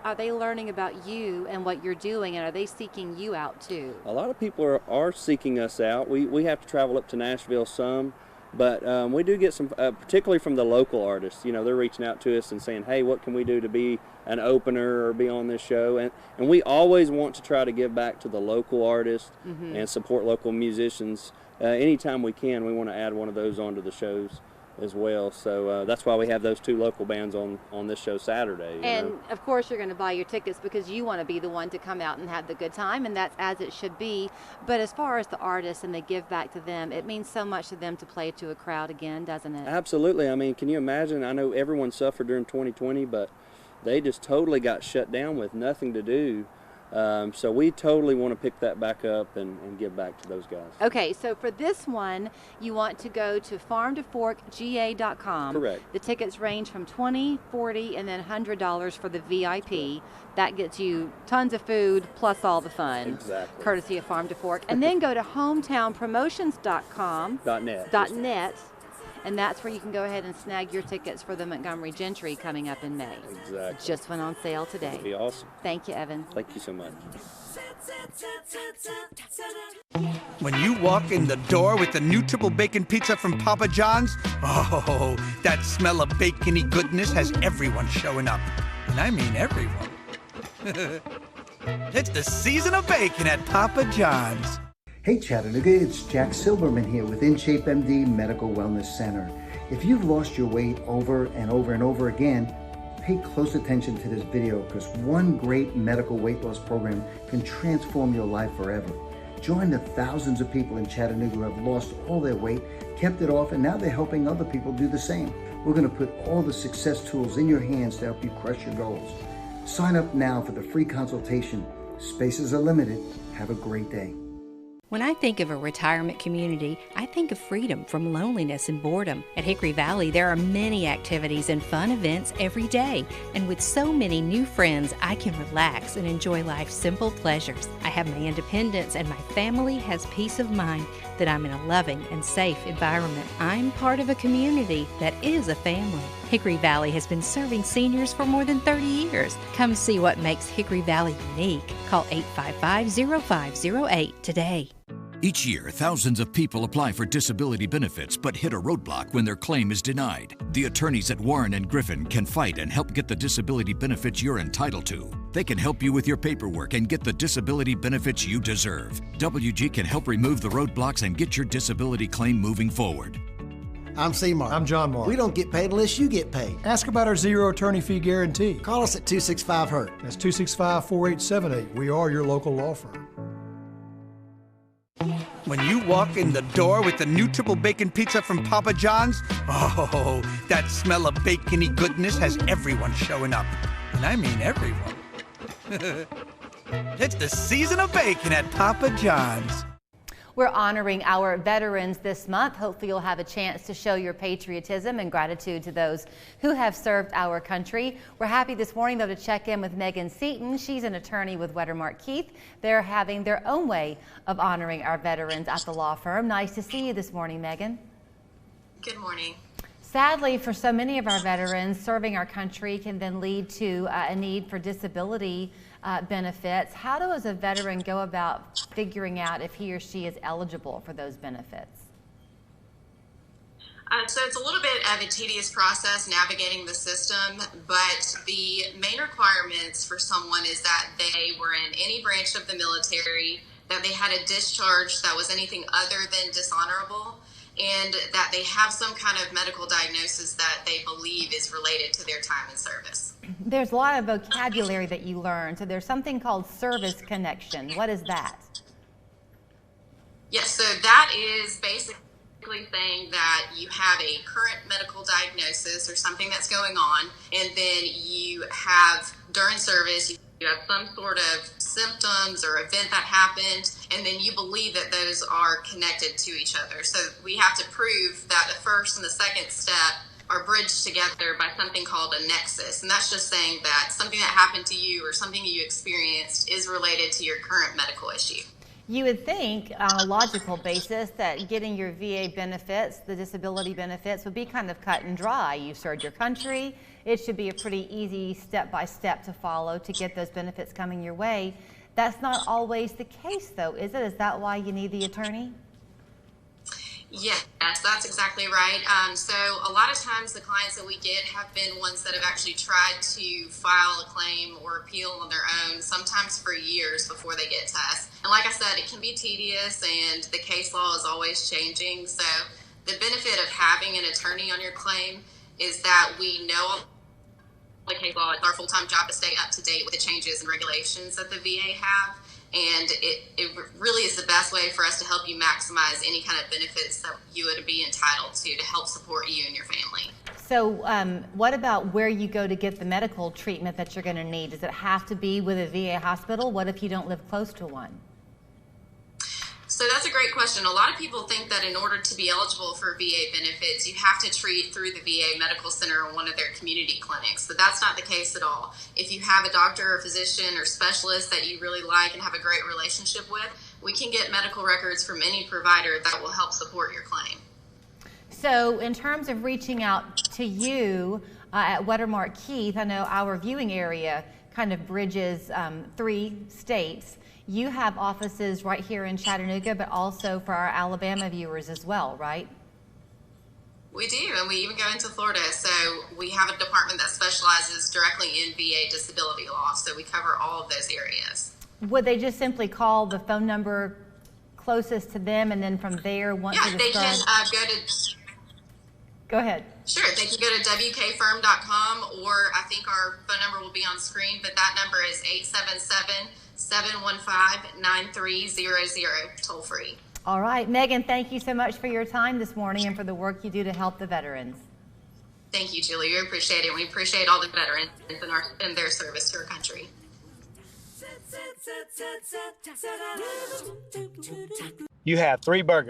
are they learning about you and what you're doing, and are they seeking you out too?
A lot of people are seeking us out. We have to travel up to Nashville some, but we do get some, particularly from the local artists. You know, they're reaching out to us and saying, hey, what can we do to be an opener or be on this show? And we always want to try to give back to the local artists and support local musicians. Anytime we can, we want to add one of those onto the shows as well, so that's why we have those two local bands on this show Saturday.
And of course you're going to buy your tickets because you want to be the one to come out and have the good time, and that's as it should be. But as far as the artists and they give back to them, it means so much to them to play to a crowd again, doesn't it?
Absolutely. I mean, can you imagine? I know everyone suffered during 2020, but they just totally got shut down with nothing to do. So we totally want to pick that back up and give back to those guys.
Okay, so for this one, you want to go to farmtoforkga.com.
Correct.
The tickets range from $20, $40, and then $100 for the VIP. That gets you tons of food plus all the fun.
Exactly.
Courtesy of Farm to Fork. And then go to hometownpromotions.com. .net. And that's where you can go ahead and snag your tickets for the Montgomery Gentry coming up in May.
Exactly.
Just went on sale today.
That'd be awesome.
Thank you, Evan.
Thank you so much.
When you walk in the door with the new triple bacon pizza from Papa John's, oh, that smell of bacony goodness has everyone showing up. And I mean everyone. It's the season of bacon at Papa John's.
Hey Chattanooga, it's Jack Silberman here with InShape MD Medical Wellness Center. If you've lost your weight over and over and over again, pay close attention to this video because one great medical weight loss program can transform your life forever. Join the thousands of people in Chattanooga who have lost all their weight, kept it off, and now they're helping other people do the same. We're going to put all the success tools in your hands to help you crush your goals. Sign up now for the free consultation. Spaces are limited. Have a great day.
When I think of a retirement community, I think of freedom from loneliness and boredom. At Hickory Valley, there are many activities and fun events every day. And with so many new friends, I can relax and enjoy life's simple pleasures. I have my independence and my family has peace of mind that I'm in a loving and safe environment. I'm part of a community that is a family. Hickory Valley has been serving seniors for more than 30 years. Come see what makes Hickory Valley unique. Call 855-0508 today.
Each year, thousands of people apply for disability benefits but hit a roadblock when their claim is denied. The attorneys at Warren & Griffin can fight and help get the disability benefits you're entitled to. They can help you with your paperwork and get the disability benefits you deserve. WG can help remove the roadblocks and get your disability claim moving forward.
I'm C-Mark.
I'm John Mark.
We don't get paid unless you get paid.
Ask about our zero attorney fee guarantee.
Call us at 265-HURT.
That's 265-4878. We are your local law firm.
When you walk in the door with the new triple bacon pizza from Papa John's, oh, that smell of bacony goodness has everyone showing up. And I mean everyone. It's the season of bacon at Papa John's.
We're honoring our veterans this month. Hopefully you'll have a chance to show your patriotism and gratitude to those who have served our country. We're happy this morning, though, to check in with Megan Seaton. She's an attorney with Wettermark Keith. They're having their own way of honoring our veterans at the law firm. Nice to see you this morning, Megan.
Good morning.
Sadly, for so many of our veterans, serving our country can then lead to a need for disability benefits. How does a veteran go about figuring out if he or she is eligible for those benefits?
So it's a little bit of a tedious process navigating the system, but the main requirements for someone is that they were in any branch of the military, that they had a discharge that was anything other than dishonorable, and that they have some kind of medical diagnosis that they believe is related to their time in service.
There's a lot of vocabulary that you learn. So there's something called service connection. What is that?
Yes, so that is basically saying that you have a current medical diagnosis or something that's going on, and then you have, during service, you have some sort of symptoms or event that happened, and then you believe that those are connected to each other. So we have to prove that the first and the second step are bridged together by something called a nexus. And that's just saying that something that happened to you or something you experienced is related to your current medical issue.
You would think on a logical basis that getting your VA benefits, the disability benefits, would be kind of cut and dry. You served your country. It should be a pretty easy step-by-step to follow to get those benefits coming your way. That's not always the case, though, is it? Is that why you need the attorney?
Yes, that's exactly right. So a lot of times the clients that we get have been ones that have actually tried to file a claim or appeal on their own, sometimes for years before they get to us. And like I said, it can be tedious and the case law is always changing. So the benefit of having an attorney on your claim is that we know the case law. It's our full-time job to stay up to date with the changes and regulations that the VA have. And it really is the best way for us to help you maximize any kind of benefits that you would be entitled to help support you and your family.
So what about where you go to get the medical treatment that you're going to need? Does it have to be with a VA hospital? What if you don't live close to one?
So that's a great question. A lot of people think that in order to be eligible for VA benefits, you have to treat through the VA Medical Center or one of their community clinics, but that's not the case at all. If you have a doctor or physician or specialist that you really like and have a great relationship with, we can get medical records from any provider that will help support your claim.
So in terms of reaching out to you at Wettermark Keith, I know our viewing area kind of bridges 3 states. You have offices right here in Chattanooga, but also for our Alabama viewers as well, right?
We do, and we even go into Florida. So we have a department that specializes directly in VA disability law, so we cover all of those areas.
Would they just simply call the phone number closest to them, and then from there, once
they can go to...
Go ahead.
Sure, they can go to wkfirm.com, or I think our phone number will be on screen, but that number is 877-715-9300, toll free.
All right, Megan, thank you so much for your time this morning and for the work you do to help the veterans.
Thank you, Julie. We appreciate it. We appreciate all the veterans and their service to our country.
You have 3 burgers.